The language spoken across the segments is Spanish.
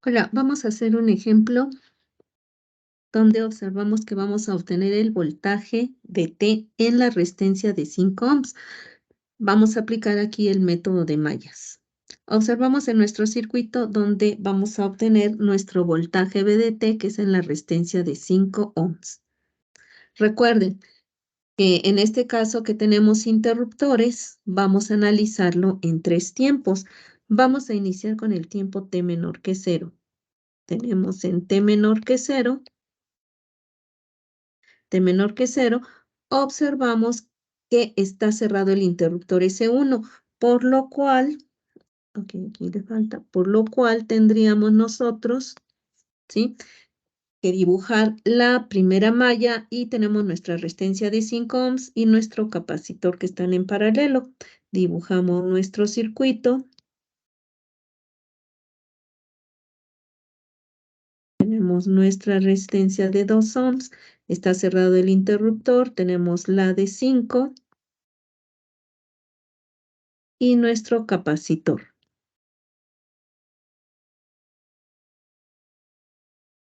Hola, vamos a hacer un ejemplo donde observamos que vamos a obtener el voltaje de T en la resistencia de 5 ohms. Vamos a aplicar aquí el método de mallas. Observamos en nuestro circuito donde vamos a obtener nuestro voltaje V de T, que es en la resistencia de 5 ohms. Recuerden que en este caso que tenemos interruptores, vamos a analizarlo en 3 tiempos. Vamos a iniciar con el tiempo T menor que 0. Tenemos en T menor que 0, observamos que está cerrado el interruptor S1, por lo cual, aquí le falta, por lo cual tendríamos nosotros, ¿sí?, que dibujar la primera malla y tenemos nuestra resistencia de 5 ohms y nuestro capacitor que están en paralelo. Dibujamos nuestro circuito. Tenemos nuestra resistencia de 2 ohms, está cerrado el interruptor, tenemos la de 5 y nuestro capacitor.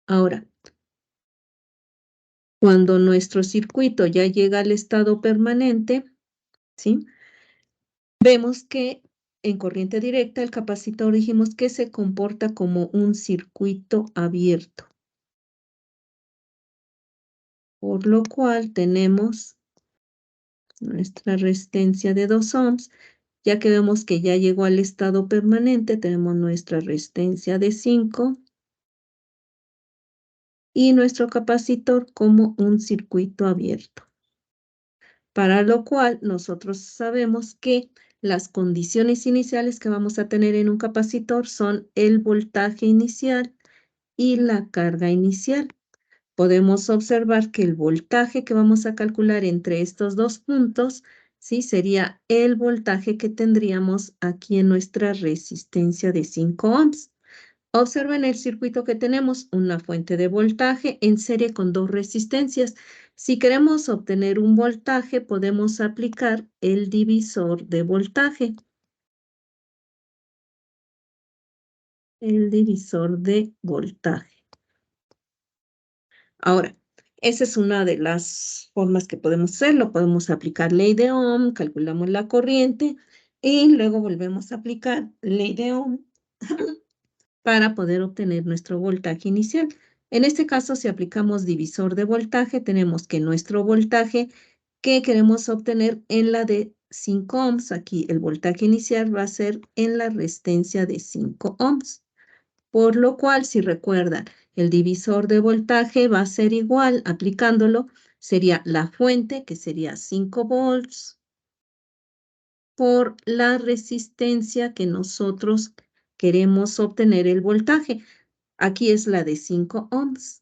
Ahora, cuando nuestro circuito ya llega al estado permanente, ¿sí?, vemos que en corriente directa el capacitor dijimos que se comporta como un circuito abierto, por lo cual tenemos nuestra resistencia de 2 ohms. Ya que vemos que ya llegó al estado permanente, tenemos nuestra resistencia de 5 y nuestro capacitor como un circuito abierto. Para lo cual nosotros sabemos que las condiciones iniciales que vamos a tener en un capacitor son el voltaje inicial y la carga inicial. Podemos observar que el voltaje que vamos a calcular entre estos dos puntos, ¿sí?, sería el voltaje que tendríamos aquí en nuestra resistencia de 5 ohms. Observen el circuito que tenemos, una fuente de voltaje en serie con dos resistencias. Si queremos obtener un voltaje, podemos aplicar el divisor de voltaje. El divisor de voltaje. Ahora, esa es una de las formas que podemos hacerlo. Podemos aplicar ley de Ohm, calculamos la corriente y luego volvemos a aplicar ley de Ohm para poder obtener nuestro voltaje inicial. En este caso, si aplicamos divisor de voltaje, tenemos que nuestro voltaje que queremos obtener en la de 5 ohms, aquí el voltaje inicial va a ser en la resistencia de 5 ohms. Por lo cual, si recuerdan, el divisor de voltaje va a ser igual, aplicándolo, sería la fuente, que sería 5 volts, por la resistencia que nosotros queremos obtener el voltaje. Aquí es la de 5 ohms.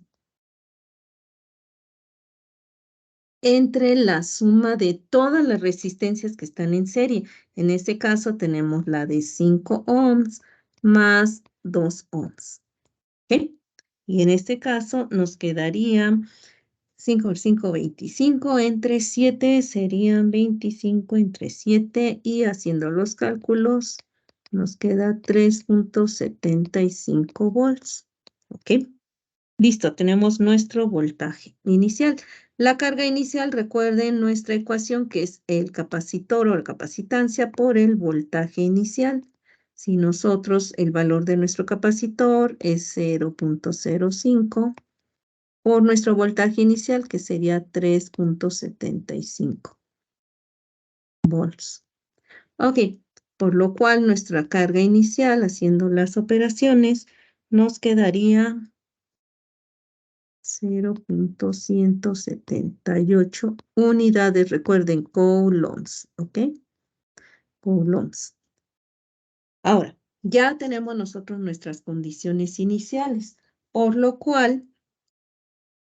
Entre la suma de todas las resistencias que están en serie. En este caso tenemos la de 5 ohms más 2 ohms. ¿Ok? Y en este caso nos quedaría 5 por 5, 25, entre 7 serían 25 entre 7 y haciendo los cálculos nos queda 3.75 volts. ¿Ok? Listo, tenemos nuestro voltaje inicial. La carga inicial, recuerden nuestra ecuación que es el capacitor o la capacitancia por el voltaje inicial. Si nosotros el valor de nuestro capacitor es 0.05 por nuestro voltaje inicial que sería 3.75 volts. Ok, por lo cual nuestra carga inicial haciendo las operaciones nos quedaría 0.178 unidades, recuerden, coulombs, ¿ok? Coulombs. Ahora, ya tenemos nosotros nuestras condiciones iniciales, por lo cual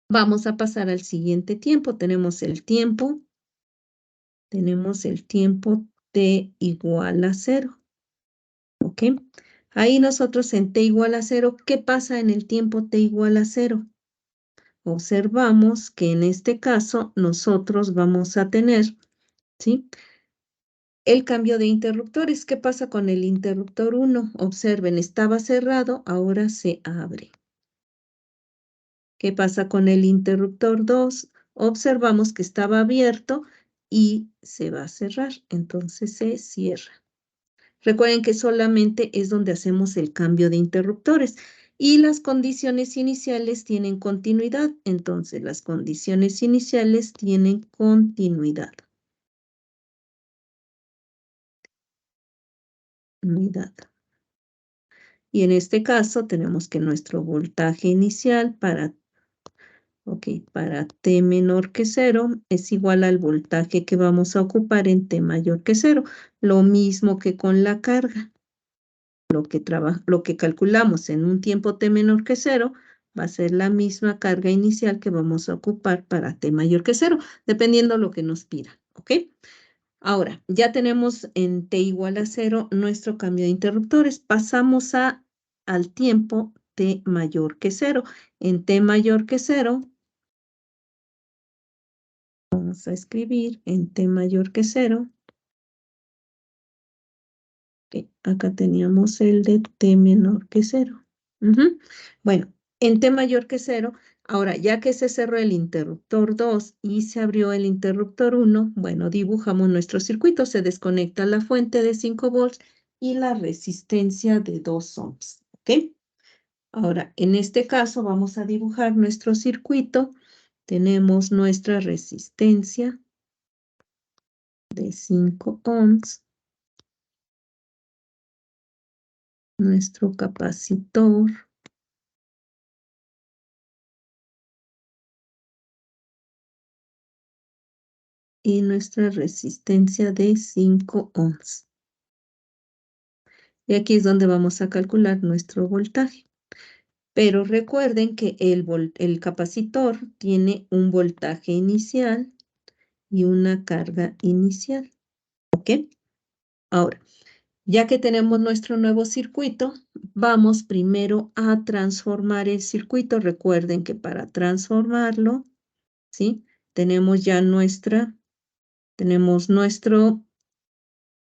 vamos a pasar al siguiente tiempo. Tenemos el tiempo t igual a 0, ¿ok? Ahí nosotros en t igual a 0, ¿qué pasa en el tiempo t igual a 0? Observamos que en este caso nosotros vamos a tener, ¿sí?, el cambio de interruptores. ¿Qué pasa con el interruptor 1? Observen, estaba cerrado, ahora se abre. ¿Qué pasa con el interruptor 2? Observamos que estaba abierto y se va a cerrar, entonces se cierra. Recuerden que solamente es donde hacemos el cambio de interruptores y las condiciones iniciales tienen continuidad. Entonces, las condiciones iniciales tienen continuidad. Y en este caso tenemos que nuestro voltaje inicial para T menor que 0 es igual al voltaje que vamos a ocupar en T mayor que 0. Lo mismo que con la carga. Lo que calculamos en un tiempo T menor que 0 va a ser la misma carga inicial que vamos a ocupar para T mayor que 0, dependiendo lo que nos pida, ¿ok? Ahora, ya tenemos en T igual a 0 nuestro cambio de interruptores. Pasamos al tiempo T mayor que 0. En T mayor que 0, vamos a escribir en T mayor que 0. Acá teníamos el de T menor que 0. Bueno, en T mayor que 0, ahora ya que se cerró el interruptor 2 y se abrió el interruptor 1, bueno, dibujamos nuestro circuito, se desconecta la fuente de 5 volts y la resistencia de 2 ohms, ¿ok? Ahora, en este caso vamos a dibujar nuestro circuito. Tenemos nuestra resistencia de 5 ohms, nuestro capacitor y nuestra resistencia de 5 ohms. Y aquí es donde vamos a calcular nuestro voltaje. Pero recuerden que el capacitor tiene un voltaje inicial y una carga inicial. ¿Ok? Ahora, ya que tenemos nuestro nuevo circuito, vamos primero a transformar el circuito. Recuerden que para transformarlo, ¿sí? Tenemos ya tenemos nuestro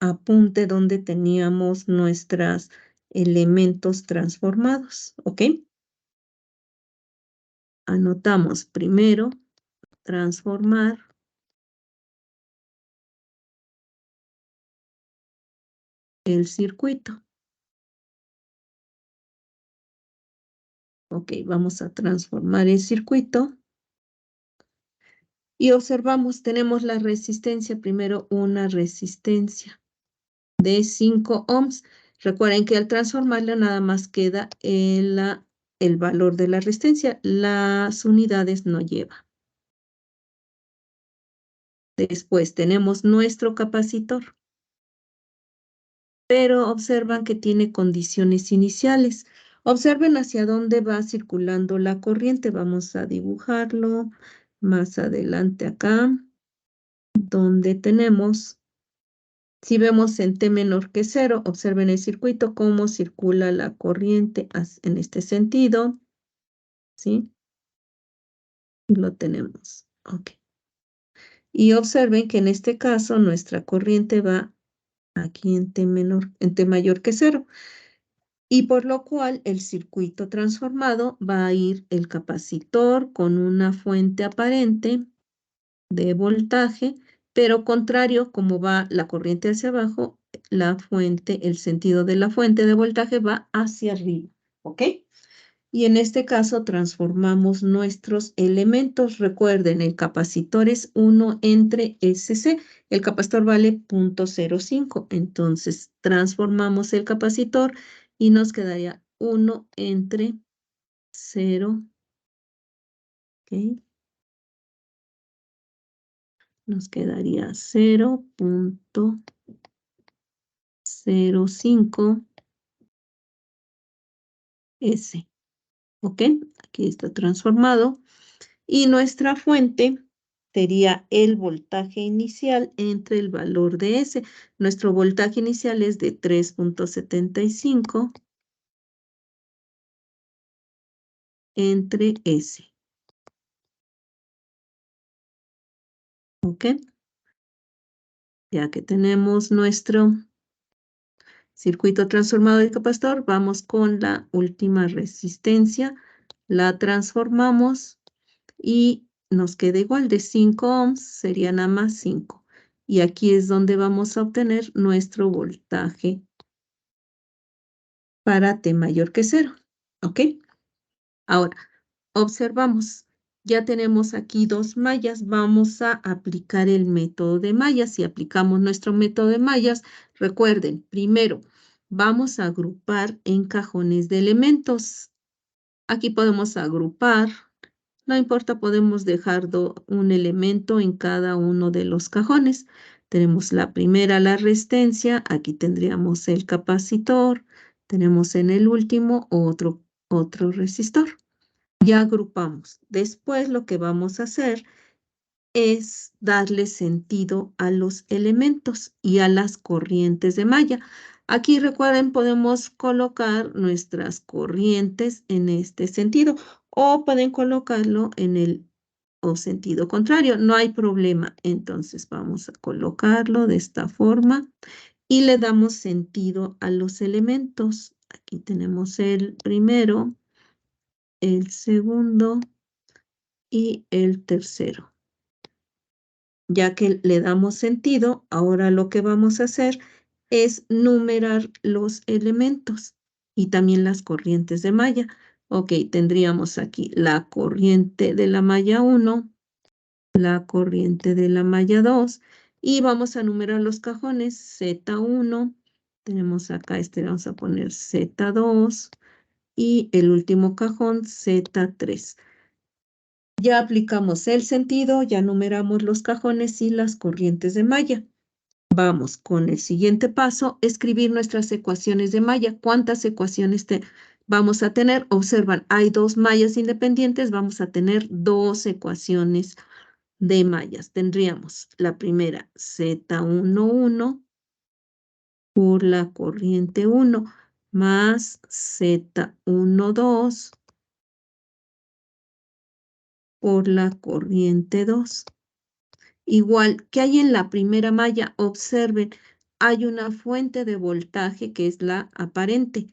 apunte donde teníamos nuestros elementos transformados, ¿ok? Anotamos primero transformar el circuito. Ok, vamos a transformar el circuito. Y observamos, tenemos la resistencia, primero una resistencia de 5 ohms. Recuerden que al transformarla nada más queda el valor de la resistencia. Las unidades no lleva. Después tenemos nuestro capacitor. Pero observan que tiene condiciones iniciales. Observen hacia dónde va circulando la corriente. Vamos a dibujarlo más adelante acá, donde tenemos, si vemos en T menor que 0, observen el circuito, cómo circula la corriente en este sentido, ¿sí? Y lo tenemos, ok. Y observen que en este caso nuestra corriente va aquí en T mayor que 0. Y por lo cual el circuito transformado va a ir el capacitor con una fuente aparente de voltaje, pero contrario, como va la corriente hacia abajo, el sentido de la fuente de voltaje va hacia arriba, ¿ok? Y en este caso transformamos nuestros elementos. Recuerden, el capacitor es 1 entre SC. El capacitor vale 0.05. Entonces, transformamos el capacitor y nos quedaría 1 entre 0. ¿Ok? Nos quedaría 0.05 S. ¿Ok? Aquí está transformado. Y nuestra fuente sería el voltaje inicial entre el valor de S. Nuestro voltaje inicial es de 3.75 entre S. ¿Ok? Ya que tenemos nuestro circuito transformado de capacitor, vamos con la última resistencia, la transformamos y nos queda igual de 5 ohms, sería nada más 5. Y aquí es donde vamos a obtener nuestro voltaje para T mayor que 0. ¿Ok? Ahora, observamos, ya tenemos aquí dos mallas, vamos a aplicar el método de mallas. Si aplicamos nuestro método de mallas, recuerden, primero vamos a agrupar en cajones de elementos. Aquí podemos agrupar, no importa, podemos dejar un elemento en cada uno de los cajones. Tenemos la primera, la resistencia, aquí tendríamos el capacitor, tenemos en el último otro resistor. Ya agrupamos. Después lo que vamos a hacer es darle sentido a los elementos y a las corrientes de malla. Aquí recuerden, podemos colocar nuestras corrientes en este sentido o pueden colocarlo en el sentido contrario. No hay problema. Entonces vamos a colocarlo de esta forma y le damos sentido a los elementos. Aquí tenemos el primero, el segundo y el tercero. Ya que le damos sentido, ahora lo que vamos a hacer es numerar los elementos y también las corrientes de malla. Ok, tendríamos aquí la corriente de la malla 1, la corriente de la malla 2 y vamos a numerar los cajones Z1. Tenemos acá vamos a poner Z2 y el último cajón Z3. Ya aplicamos el sentido, ya numeramos los cajones y las corrientes de malla. Vamos con el siguiente paso, escribir nuestras ecuaciones de malla. ¿Cuántas ecuaciones vamos a tener? Observan, hay dos mallas independientes, vamos a tener dos ecuaciones de mallas. Tendríamos la primera Z11 por la corriente 1 más Z12 por la corriente 2. Igual que hay en la primera malla, observen, hay una fuente de voltaje que es la aparente.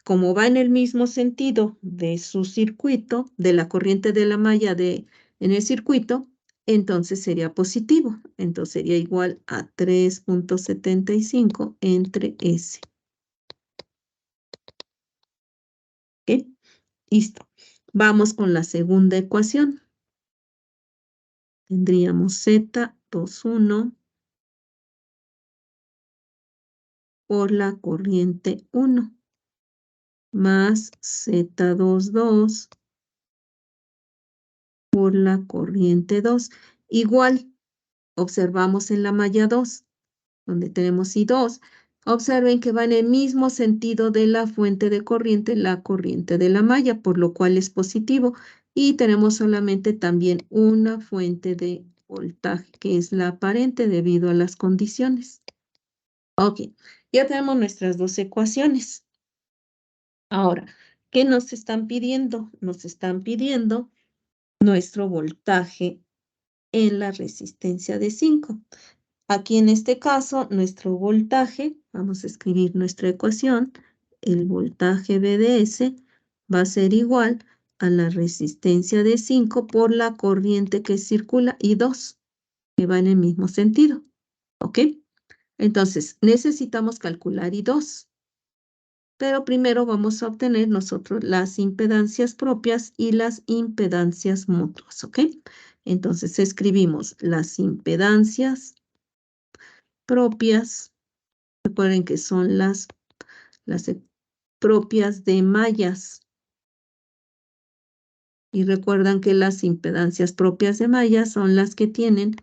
Como va en el mismo sentido de su circuito, de la corriente de la malla en el circuito, entonces sería positivo. Entonces sería igual a 3.75 entre S. ¿Ok? Listo. Vamos con la segunda ecuación. Tendríamos Z21 por la corriente 1 más Z22 por la corriente 2. Igual, observamos en la malla 2, donde tenemos I2. Observen que va en el mismo sentido de la fuente de corriente, la corriente de la malla, por lo cual es positivo. Y tenemos solamente también una fuente de voltaje, que es la aparente debido a las condiciones. Ok, ya tenemos nuestras dos ecuaciones. Ahora, ¿qué nos están pidiendo? Nos están pidiendo nuestro voltaje en la resistencia de 5. Aquí en este caso, nuestro voltaje, vamos a escribir nuestra ecuación, el voltaje V de S va a ser igual a la resistencia de 5 por la corriente que circula I2, que va en el mismo sentido. ¿Ok? Entonces, necesitamos calcular I2. Pero primero vamos a obtener nosotros las impedancias propias y las impedancias mutuas, ¿ok? Entonces escribimos las impedancias propias. Recuerden que son las propias de mallas. Y recuerdan que las impedancias propias de mallas son las que tienen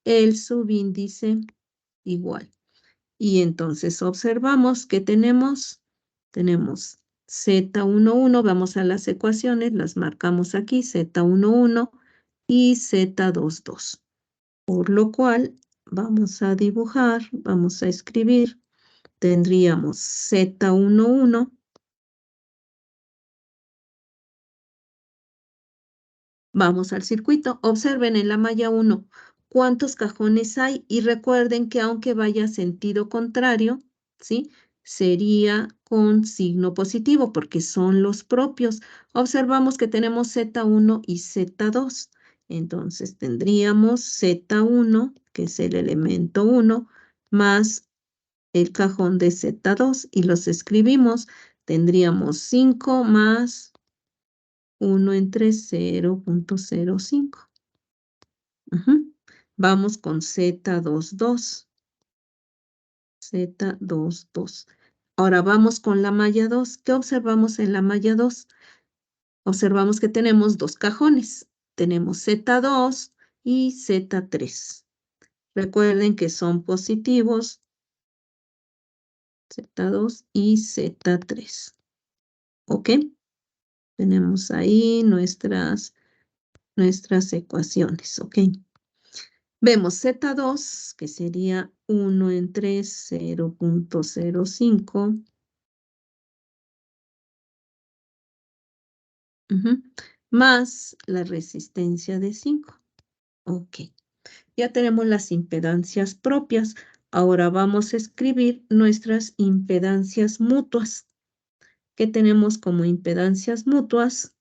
el subíndice igual. Y entonces observamos que tenemos Z11, vamos a las ecuaciones, las marcamos aquí, Z11 y Z22. Por lo cual vamos a dibujar, vamos a escribir, tendríamos Z11, vamos al circuito, observen en la malla 1, cuántos cajones hay. Y recuerden que aunque vaya sentido contrario, ¿sí? Sería con signo positivo porque son los propios. Observamos que tenemos Z1 y Z2. Entonces tendríamos Z1, que es el elemento 1, más el cajón de Z2 y los escribimos. Tendríamos 5 más 1 entre 0.05. Vamos con Z22. Z22. Ahora vamos con la malla 2. ¿Qué observamos en la malla 2? Observamos que tenemos dos cajones. Tenemos Z2 y Z3. Recuerden que son positivos Z2 y Z3. ¿Ok? Tenemos ahí nuestras ecuaciones. ¿Ok? Vemos Z2, que sería 1 entre 0.05. Más la resistencia de 5. Ok. Ya tenemos las impedancias propias. Ahora vamos a escribir nuestras impedancias mutuas. ¿Qué tenemos como impedancias mutuas?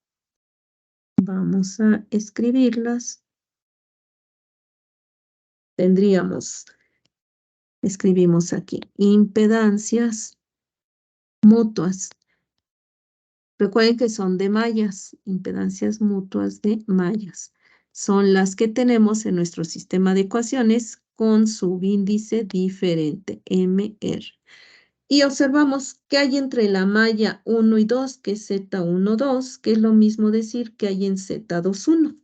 Vamos a escribirlas. Escribimos aquí, impedancias mutuas. Recuerden que son de mallas, impedancias mutuas de mallas. Son las que tenemos en nuestro sistema de ecuaciones con subíndice diferente, MR. Y observamos que hay entre la malla 1 y 2, que es Z12, que es lo mismo decir que hay en Z21.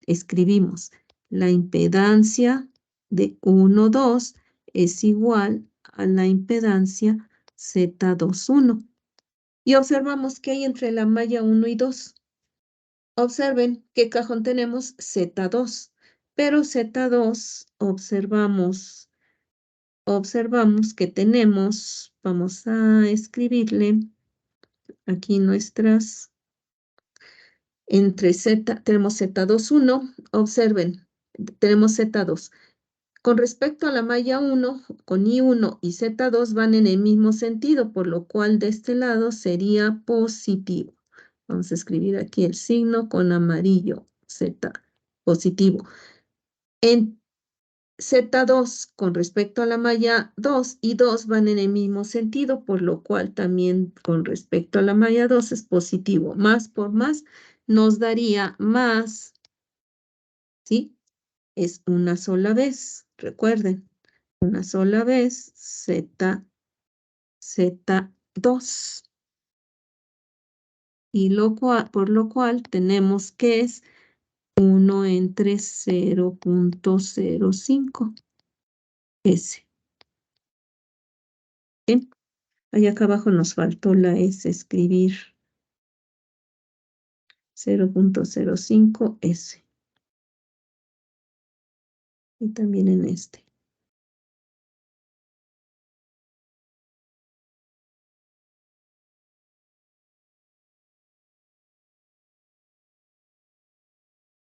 Escribimos la impedancia de 1, 2 es igual a la impedancia Z21. Y observamos que hay entre la malla 1 y 2. Observen qué cajón tenemos Z2, pero Z2 observamos que tenemos, vamos a escribirle aquí entre Z, tenemos Z21, observen, tenemos Z2. Con respecto a la malla 1, con I1 y Z2 van en el mismo sentido, por lo cual de este lado sería positivo. Vamos a escribir aquí el signo con amarillo, Z, positivo. En Z2 con respecto a la malla 2 y 2 van en el mismo sentido, por lo cual también con respecto a la malla 2 es positivo. Más por más nos daría más, ¿sí? Es una sola vez, recuerden, una sola vez Z2. Y por lo cual tenemos que es 1 entre 0.05 S. ¿Sí? Ahí acá abajo nos faltó la S, escribir 0.05 S. Y también en este.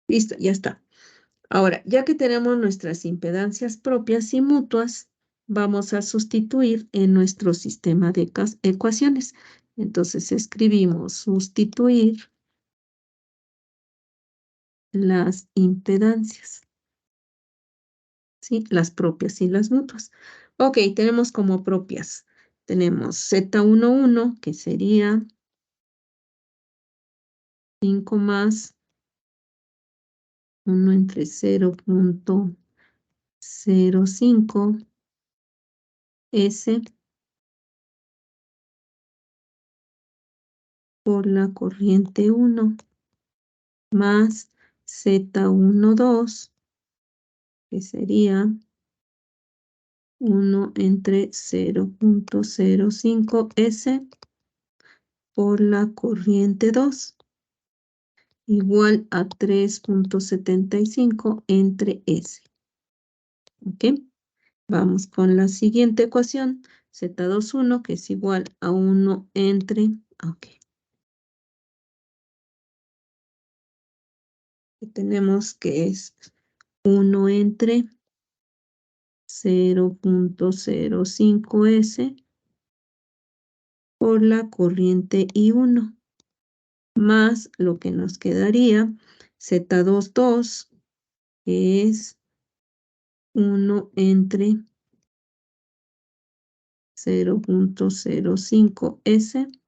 Listo, ya está. Ahora, ya que tenemos nuestras impedancias propias y mutuas, vamos a sustituir en nuestro sistema de ecuaciones. Entonces escribimos sustituir las impedancias, ¿sí? Las propias y las mutuas. Ok, tenemos como propias. Tenemos Z11, que sería 5 más 1 entre 0.05 S por la corriente 1 más Z12, que sería 1 entre 0.05 S por la corriente 2, igual a 3.75 entre S. ¿Ok? Vamos con la siguiente ecuación, Z21, que es igual a 1 entre, ok. Y tenemos que es 1 entre 0.05S por la corriente I1, más lo que nos quedaría Z22, que es 1 entre 0.05S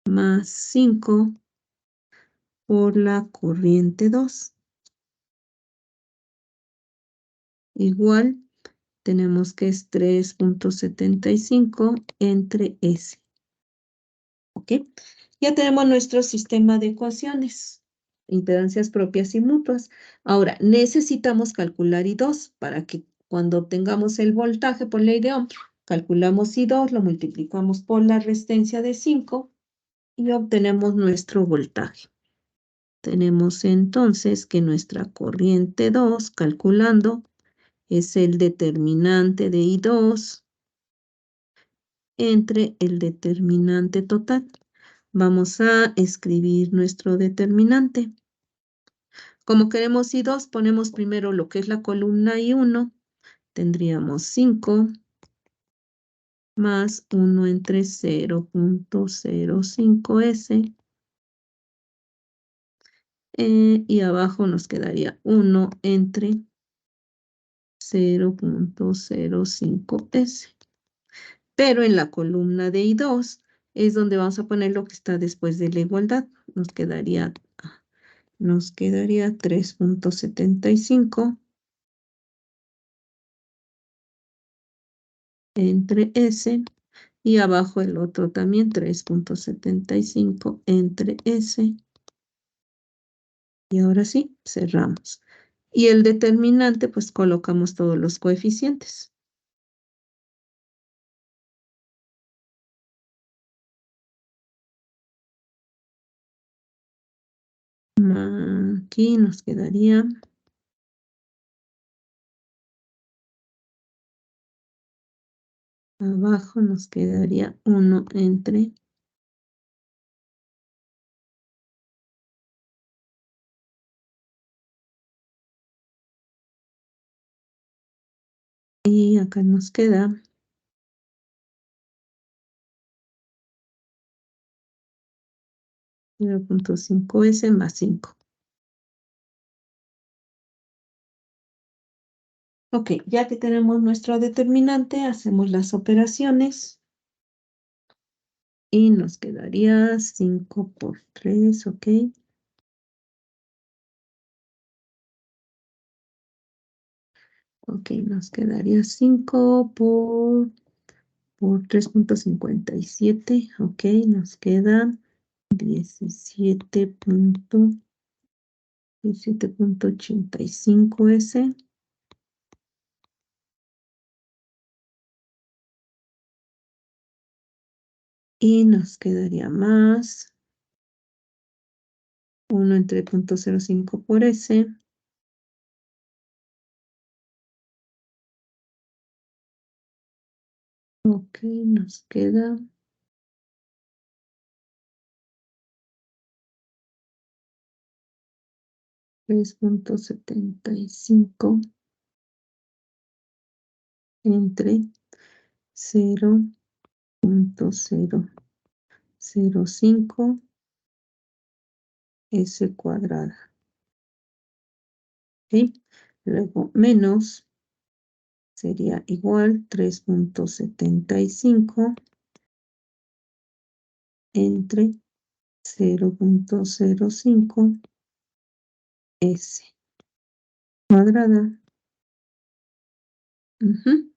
más 5 por la corriente 2. Igual, tenemos que es 3.75 entre S. ¿Ok? Ya tenemos nuestro sistema de ecuaciones, impedancias propias y mutuas. Ahora, necesitamos calcular I2 para que cuando obtengamos el voltaje por ley de Ohm, calculamos I2, lo multiplicamos por la resistencia de 5 y obtenemos nuestro voltaje. Tenemos entonces que nuestra corriente 2, calculando, es el determinante de I2 entre el determinante total. Vamos a escribir nuestro determinante. Como queremos I2, ponemos primero lo que es la columna I1. Tendríamos 5 más 1 entre 0.05S. Y abajo nos quedaría 1 entre 0.05S. Pero en la columna de I2 es donde vamos a poner lo que está después de la igualdad. Nos quedaría 3.75 entre S y abajo el otro también 3.75 entre S. Y ahora sí, cerramos. Y el determinante, pues colocamos todos los coeficientes. Aquí nos quedaría abajo nos quedaría 1 entre 0.5. Y acá nos queda 0.5S más 5. Ok, ya que tenemos nuestro determinante, hacemos las operaciones. Y nos quedaría 5 por 3, ok. Ok, nos quedaría 5 por 3.57. Ok, nos queda 17.85S. Y nos quedaría más 1 entre 0.05 por S. Ok, nos queda 3.75 entre 0.005 S cuadrada. ¿Ok? Luego menos sería igual 3.75 entre 0.05 S cuadrada. Ujú.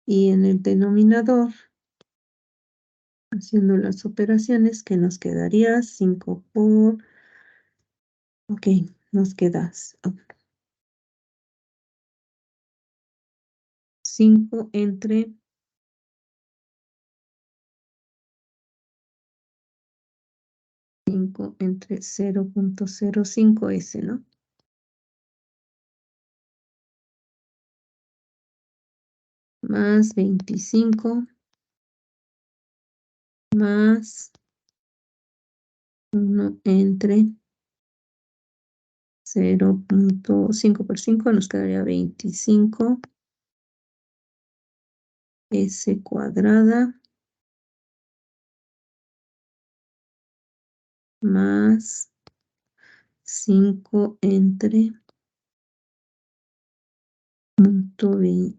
Y en el denominador, haciendo las operaciones, que nos quedaría 5 por... Ok, nos queda 5 entre 0.05 S, ¿no? Más 25 más 1 entre 0.5 por 5 nos quedaría 25 S cuadrada más 5 entre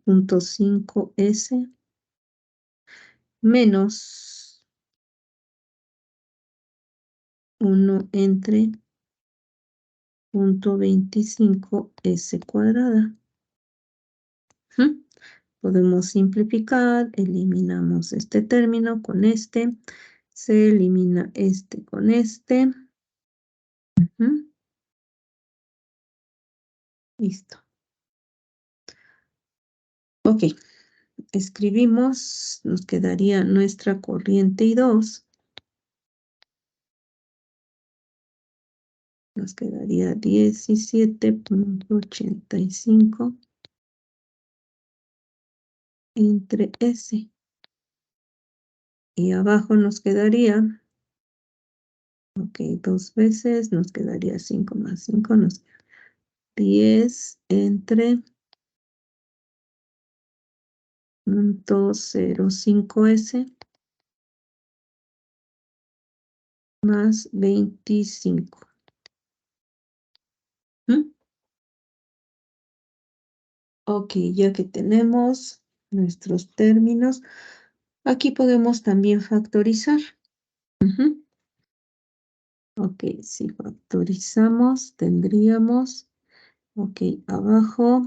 punto 5 S menos 1 entre punto 25 S cuadrada. Podemos simplificar, eliminamos este término con este, se elimina este con este. Listo. Ok, escribimos, nos quedaría nuestra corriente y 2. Nos quedaría 17.85 entre S. Y abajo nos quedaría, ok, 2 veces, nos quedaría 5 más 5, nos queda 10 entre 0.05 S más 25. Ok, ya que tenemos nuestros términos, aquí podemos también factorizar. Ok, si factorizamos, tendríamos, ok, abajo,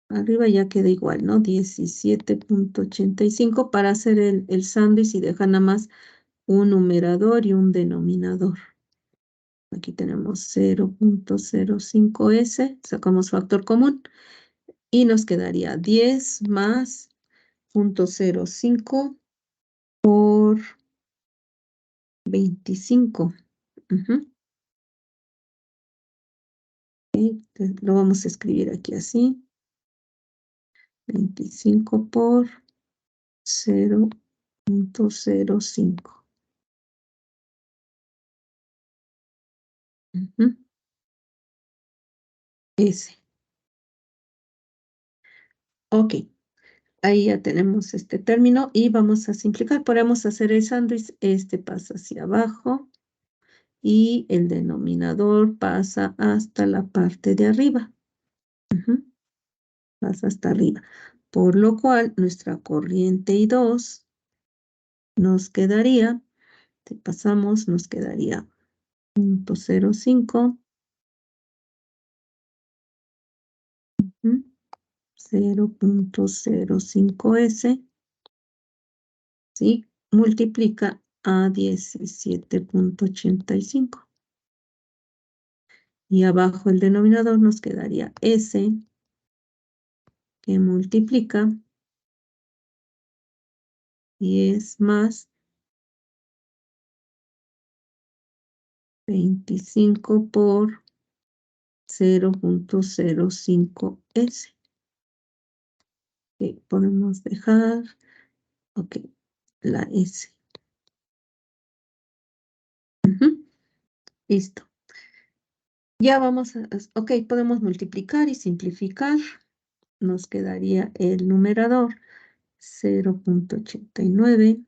arriba ya queda igual, ¿no? 17.85 para hacer el sándwich y dejar nada más un numerador y un denominador. Aquí tenemos 0.05 S, sacamos factor común y nos quedaría 10 más 0.05 por 25. Entonces, lo vamos a escribir aquí así. 25 por 0.05. S. Ok. Ahí ya tenemos este término y vamos a simplificar. Podemos hacer el sándwich. Este pasa hacia abajo y el denominador pasa hasta la parte de arriba. Pasa hasta arriba. Por lo cual, nuestra corriente y 2 nos quedaría, si pasamos, nos quedaría 0.05, 0.05 S, ¿sí? Multiplica a 17.85. Y abajo el denominador nos quedaría S, que multiplica 10 más 25 por 0.05 S. Okay, podemos dejar, ok, la S. Listo. Ya vamos a, ok, podemos multiplicar y simplificar. Nos quedaría el numerador 0.89,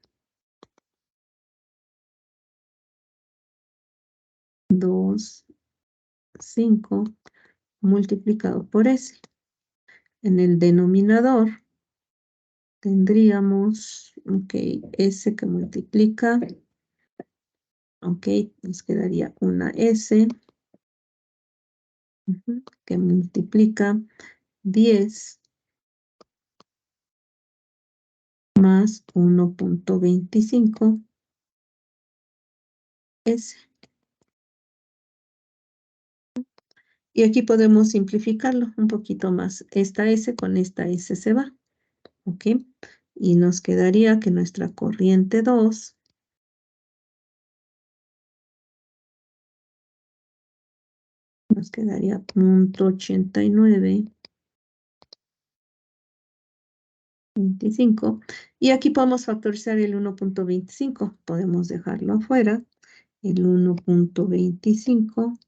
2, 5, multiplicado por S. En el denominador tendríamos, ok, S que multiplica, ok, nos quedaría una S, que multiplica 10 más 1.25 S. Y aquí podemos simplificarlo un poquito más. Esta S con esta S se va, ¿ok? Y nos quedaría que nuestra corriente 2 nos quedaría 0.89, 25. Y aquí podemos factorizar el 1.25. Podemos dejarlo afuera. El 1.25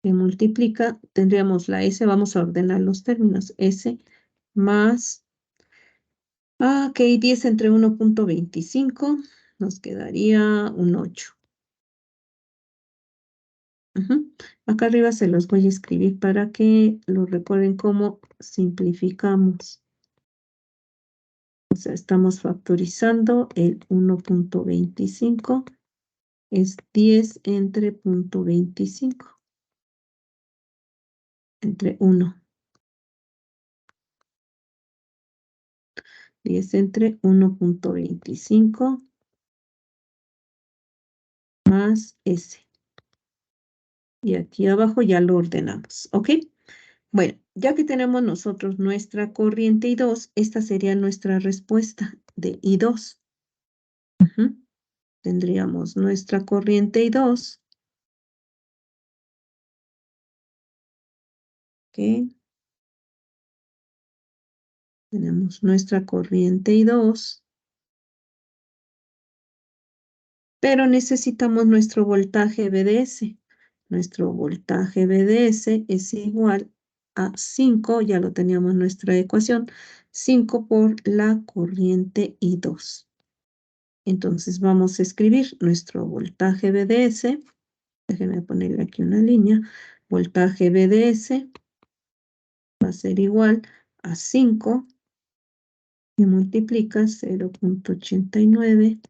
que multiplica, tendríamos la S, vamos a ordenar los términos, S más, ok, 10 entre 1.25, nos quedaría un 8. Ujú. Acá arriba se los voy a escribir para que lo recuerden cómo simplificamos. O sea, estamos factorizando el 1.25, es 10 entre 0.25, entre 1. 10 entre 1.25 más S. Y aquí abajo ya lo ordenamos, ¿ok? Bueno, ya que tenemos nosotros nuestra corriente I2, esta sería nuestra respuesta de I2. Ujú. Tendríamos nuestra corriente I2, ¿ok? Tenemos nuestra corriente I2, pero necesitamos nuestro voltaje VDS. Nuestro voltaje VDS es igual a 5, ya lo teníamos en nuestra ecuación, 5 por la corriente I2. Entonces vamos a escribir nuestro voltaje VDS. Déjenme ponerle aquí una línea. Voltaje VDS va a ser igual a 5 y multiplica 0.89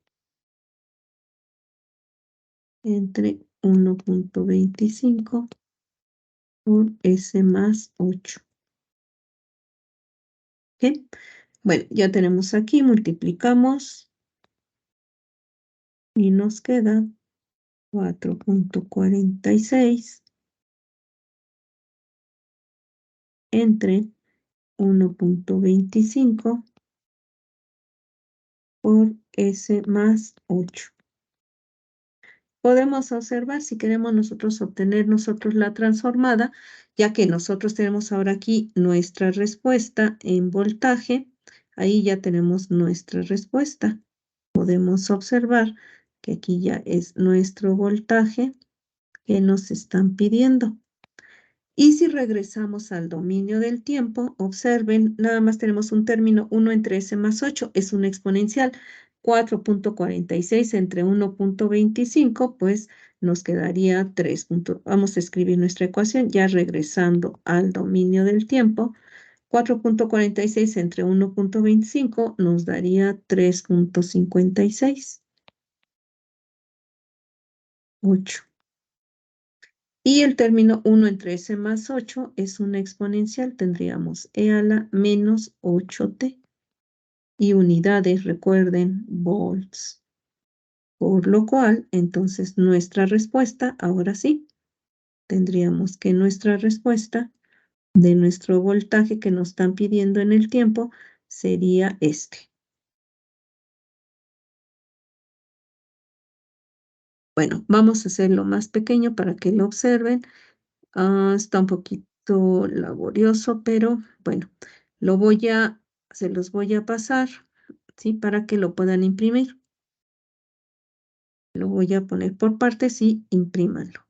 entre 1.25 por S más 8. ¿Ok? Bueno, ya tenemos aquí, multiplicamos y nos queda 4.46 entre 1.25 por S más 8. Podemos observar si queremos nosotros obtener la transformada, ya que nosotros tenemos ahora aquí nuestra respuesta en voltaje. Ahí ya tenemos nuestra respuesta. Podemos observar que aquí ya es nuestro voltaje que nos están pidiendo. Y si regresamos al dominio del tiempo, observen, nada más tenemos un término 1 entre S más 8, es una exponencial. 4.46 entre 1.25, pues nos quedaría 3. Vamos a escribir nuestra ecuación ya regresando al dominio del tiempo. 4.46 entre 1.25 nos daría 3.56. 8. Y el término 1 entre S más 8 es una exponencial. Tendríamos E a la menos 8t. Y unidades, recuerden, volts. Por lo cual, entonces nuestra respuesta, ahora sí, tendríamos que nuestra respuesta de nuestro voltaje que nos están pidiendo en el tiempo sería este. Bueno, vamos a hacerlo más pequeño para que lo observen. Está un poquito laborioso, pero bueno, se los voy a pasar, ¿sí? Para que lo puedan imprimir. Lo voy a poner por partes y imprímanlo.